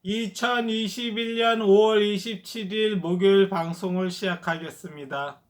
2021년 5월 27일 목요일 방송을 시작하겠습니다.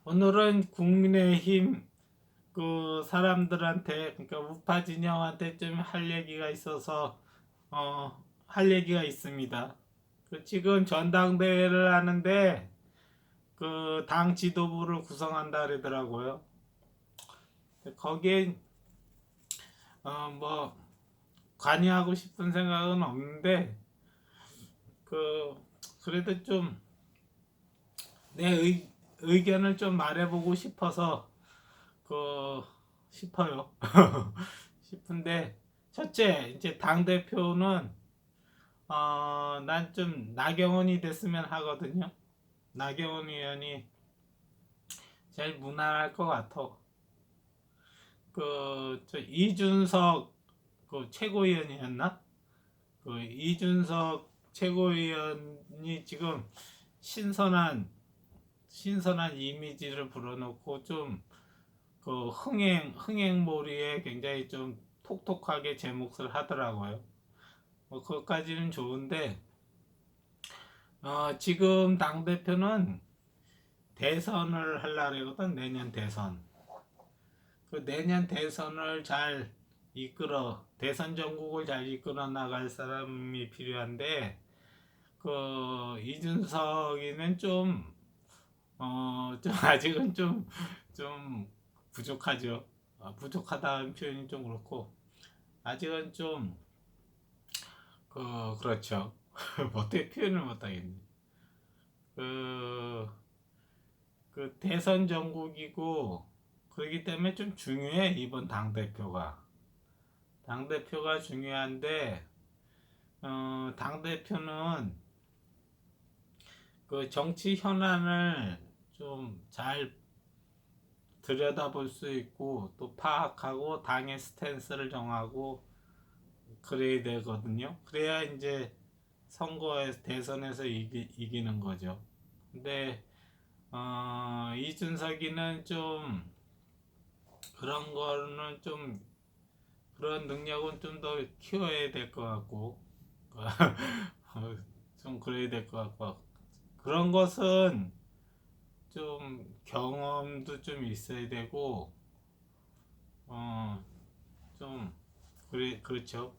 오늘은 국민의힘 사람들한테, 그러니까 우파 진영한테 좀 할 얘기가 있어서 할 얘기가 있습니다. 지금 전당대회를 하는데 당 지도부를 구성한다 그러더라고요. 거기에 뭐 관여하고 싶은 생각은 없는데 그래도 좀 내 의견을 좀 말해보고 싶어서 싶어요. 싶은데, 첫째, 이제 당 대표는 난 좀 나경원이 됐으면 하거든요. 나경원 의원이 제일 무난할 것 같아. 이준석 최고위원이었나? 이준석 최고위원이 지금 신선한 이미지를 불어넣고 좀 흥행몰이에 굉장히 좀 톡톡하게 제 몫을 하더라고요. 그것까지는 좋은데 지금 당 대표는 대선을 하려고 하거든. 내년 대선. 내년 대선을 잘 대선 전국을 잘 이끌어 나갈 사람이 필요한데 이준석이는 좀 아직은 좀 부족하죠. 부족하다는 표현이 좀 그렇고, 아직은 좀 그렇죠. 어떻게 표현을 못하겠네. 그, 대선 전국이고 그렇기 때문에 좀 중요해. 이번 당 대표가 중요한데 당 대표는 정치 현안을 좀 잘 들여다볼 수 있고 또 파악하고 당의 스탠스를 정하고 그래야 되거든요. 그래야 이제 대선에서 이기는 거죠. 근데 이준석이는 좀 그런 거는 좀 그런 능력은 좀 더 키워야 될 것 같고 좀 그래야 될 것 같고, 그런 것은 좀 경험도 좀 있어야 되고 좀 그렇죠.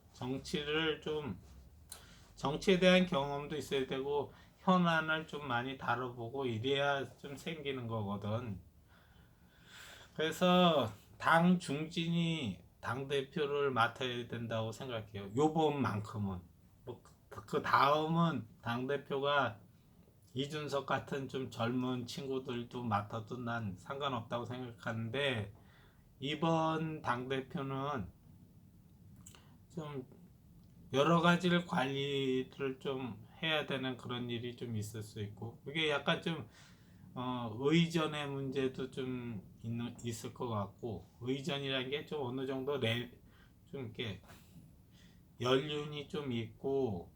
정치에 대한 경험도 있어야 되고 현안을 좀 많이 다뤄보고 이래야 좀 생기는 거거든. 그래서 당 중진이 당 대표를 맡아야 된다고 생각해요. 요번만큼은. 그 다음은 당 대표가 이준석 같은 좀 젊은 친구들도 맡아도 난 상관없다고 생각하는데, 이번 당 대표는 좀 여러 가지를 관리를 좀 해야 되는 그런 일이 좀 있을 수 있고, 그게 약간 좀 의전의 문제도 좀 있을 것 같고, 의전이라는 게 좀 어느 정도 좀 이렇게 연륜이 좀 있고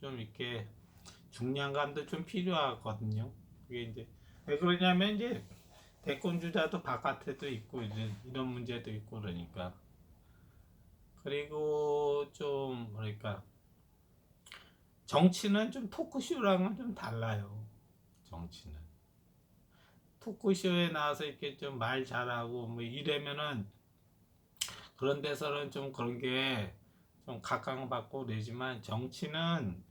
좀 이렇게 중량감도 좀 필요하거든요. 그게 이제 왜 그러냐면 이제 대권 주자도 바깥에도 있고 이제 이런 문제도 있고 그러니까. 그리고 좀 뭐랄까, 정치는 좀 토크쇼랑은 좀 달라요. 정치는 토크쇼에 나와서 이렇게 좀 말 잘하고 뭐 이래면은 그런 데서는 좀 그런 게 좀 각광받고 그러지만, 정치는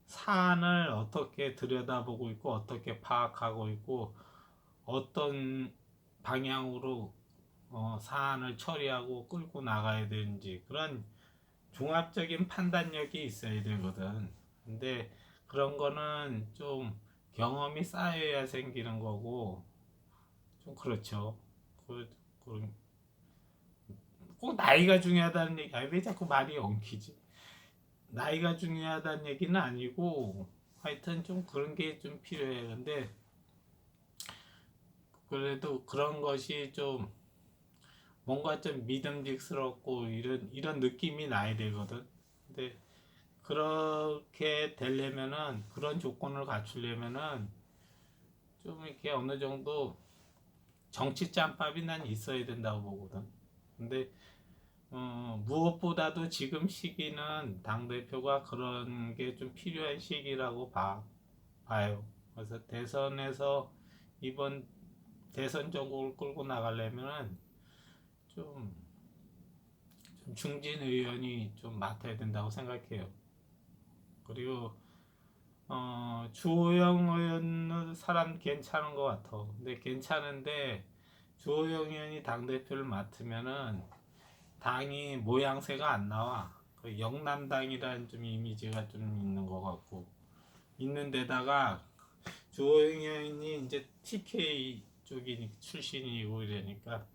사안을 어떻게 들여다보고 있고 어떻게 파악하고 있고 어떤 방향으로 사안을 처리하고 끌고 나가야 되는지, 그런 종합적인 판단력이 있어야 되거든. 근데 그런 거는 좀 경험이 쌓여야 생기는 거고 좀 그렇죠. 그, 그, 꼭 나이가 중요하다는 얘기, 왜 자꾸 말이 엉키지? 나이가 중요하다는 얘기는 아니고 하여튼 좀 그런 게 좀 필요해. 근데 그래도 그런 것이 좀 뭔가 좀 믿음직스럽고 이런 느낌이 나야 되거든. 근데 그렇게 되려면은, 그런 조건을 갖추려면은 좀 이렇게 어느 정도 정치 짬밥이 난 있어야 된다고 보거든. 근데 무엇보다도 지금 시기는 당대표가 그런 게 좀 필요한 시기라고 봐요. 그래서 대선에서 이번 대선 전국을 끌고 나가려면은 좀, 좀 중진 의원이 좀 맡아야 된다고 생각해요. 그리고 주호영 의원은 사람 괜찮은 것 같아. 근데 괜찮은데 주호영 의원이 당 대표를 맡으면은 당이 모양새가 안 나와. 그 영남당이라는 좀 이미지가 좀 있는 것 같고 있는 데다가 주호영 의원이 이제 TK 쪽이 출신이고 이러니까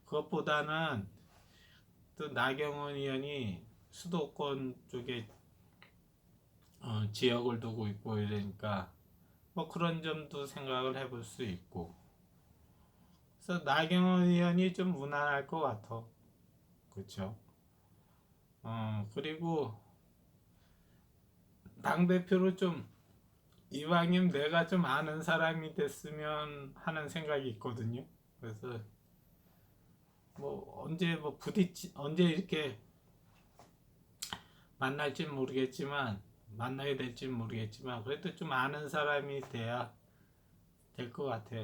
그것보다는 또 나경원 의원이 수도권 쪽에 지역을 두고 있고 이러니까 뭐 그런 점도 생각을 해볼 수 있고 그래서 나경원 의원이 좀 무난할 것 같아. 그렇죠. 그리고 당대표로 좀 이왕이면 내가 좀 아는 사람이 됐으면 하는 생각이 있거든요. 그래서 뭐 언제 뭐 부딪히 언제 이렇게 만날지 모르겠지만 만나게 될지 모르겠지만 그래도 좀 아는 사람이 돼야 될 것 같아.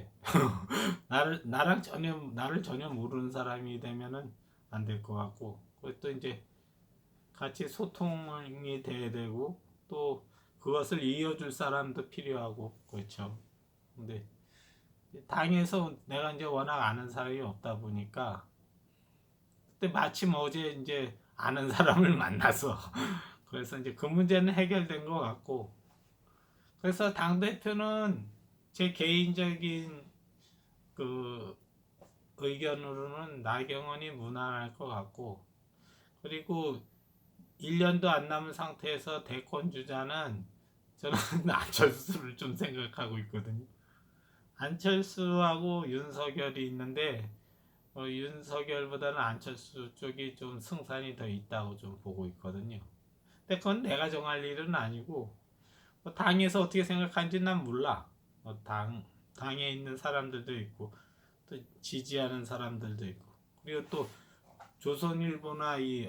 나를 전혀 모르는 사람이 되면은 안 될 것 같고 그것도 이제 같이 소통이 돼야 되고 또 그것을 이어줄 사람도 필요하고 그렇죠. 근데 당에서 내가 이제 워낙 아는 사람이 없다 보니까 그때 마침 어제 이제 아는 사람을 만나서 그래서 이제 그 문제는 해결된 것 같고 그래서 당 대표는 제 개인적인 그 의견으로는 나경원이 무난할 것 같고 그리고 1년도 안 남은 상태에서 대권 주자는 저는 안철수를 좀 생각하고 있거든요. 안철수하고 윤석열이 있는데 윤석열보다는 안철수 쪽이 좀 승산이 더 있다고 좀 보고 있거든요. 근데 그건 내가 정할 일은 아니고 당에서 어떻게 생각하는지 난 몰라. 당에 있는 사람들도 있고 또 지지하는 사람들도 있고 그리고 또 조선일보나 이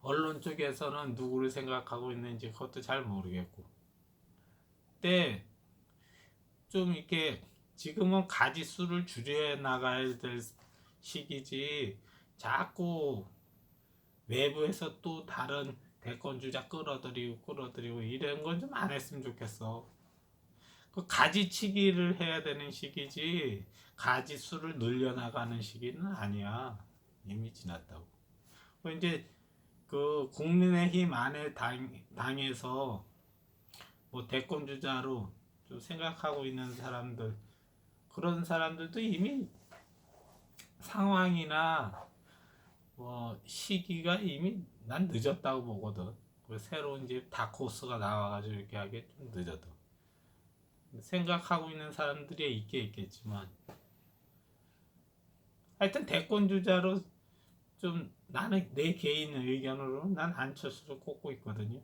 언론 쪽에서는 누구를 생각하고 있는지 그것도 잘 모르겠고 근데 좀 이렇게 지금은 가지수를 줄여 나가야 될 시기지 자꾸 외부에서 또 다른 대권 주자 끌어들이고 이런 건 좀 안 했으면 좋겠어. 그 가지치기를 해야 되는 시기지 가지수를 늘려나가는 시기는 아니야. 이미 지났다고. 이제 그 국민의힘 안에 당에서 뭐 대권 주자로 좀 생각하고 있는 사람들 그런 사람들도 이미 상황이나 뭐 시기가 이미 난 늦었다고 보거든. 그 새로운 이제 다코스가 나와가지고 이렇게 하기 좀 늦었다. 생각하고 있는 사람들이 있겠지만 하여튼 대권 주자로 좀 나는 내 개인 의견으로 난 안철수를 꼽고 있거든요.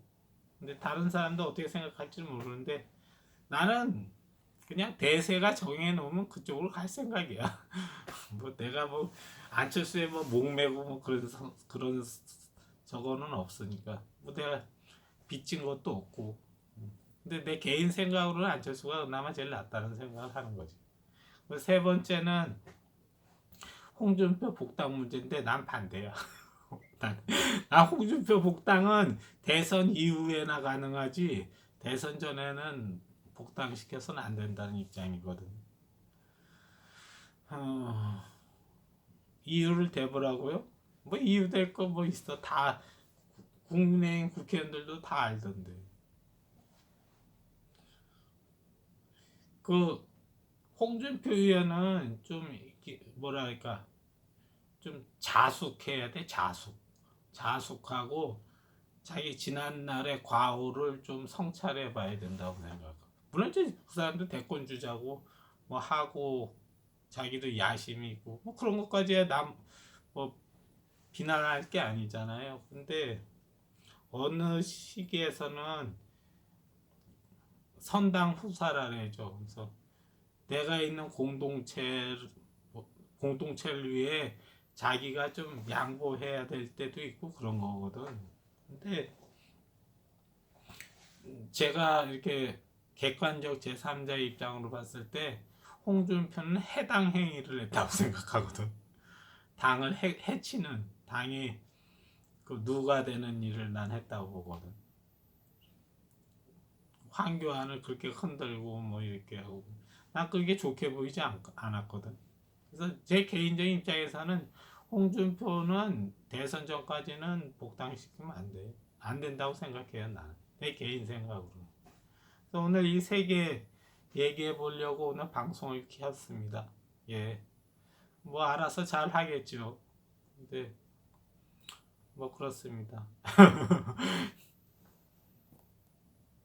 근데 다른 사람도 어떻게 생각할지 모르는데 나는 그냥 대세가 정해놓으면 그쪽으로 갈 생각이야. 뭐 내가 뭐 안철수에 뭐 목매고 뭐 그런 저거는 없으니까 뭐 내가 빚진 것도 없고 근데 내 개인 생각으로는 안철수가 그나마 제일 낫다는 생각을 하는 거지. 세 번째는 홍준표 복당 문제인데 난 반대야. 홍준표 복당은 대선 이후에나 가능하지 대선 전에는 복당시켜서는 안 된다는 입장이거든. 이유를 대보라고요? 뭐 이유 될 거 뭐 있어? 다 국민의힘 국회의원들도 다 알던데. 그 홍준표 의원은 좀 뭐랄까 좀 자숙해야 돼. 자숙하고 자기 지난날의 과오를 좀 성찰해 봐야 된다고 생각하고 물론 이제 그 사람도 대권 주자고 뭐 하고 자기도 야심이 있고 뭐 그런 것까지야 남뭐 비난할 게 아니잖아요. 근데 어느 시기에서는 선당 후사라 해죠. 그래서 내가 있는 공동체를 공동체를 위해 자기가 좀 양보해야 될 때도 있고 그런 거거든. 근데 제가 이렇게 객관적 제3자 입장으로 봤을 때 홍준표는 해당 행위를 했다고 생각하거든. 당을 해치는, 당이 그 누가 되는 일을 난 했다고 보거든. 황교안을 그렇게 흔들고 뭐 이렇게 하고 난 그게 좋게 보이지 않았거든. 그래서 제 개인적인 입장에서는 홍준표는 대선 전까지는 복당시키면 안 돼. 안 된다고 생각해요, 나는. 내 개인 생각으로. 그래서 오늘 이 세 개 얘기해 보려고 오늘 방송을 켰습니다. 예. 뭐 알아서 잘 하겠죠. 근데 뭐 그렇습니다.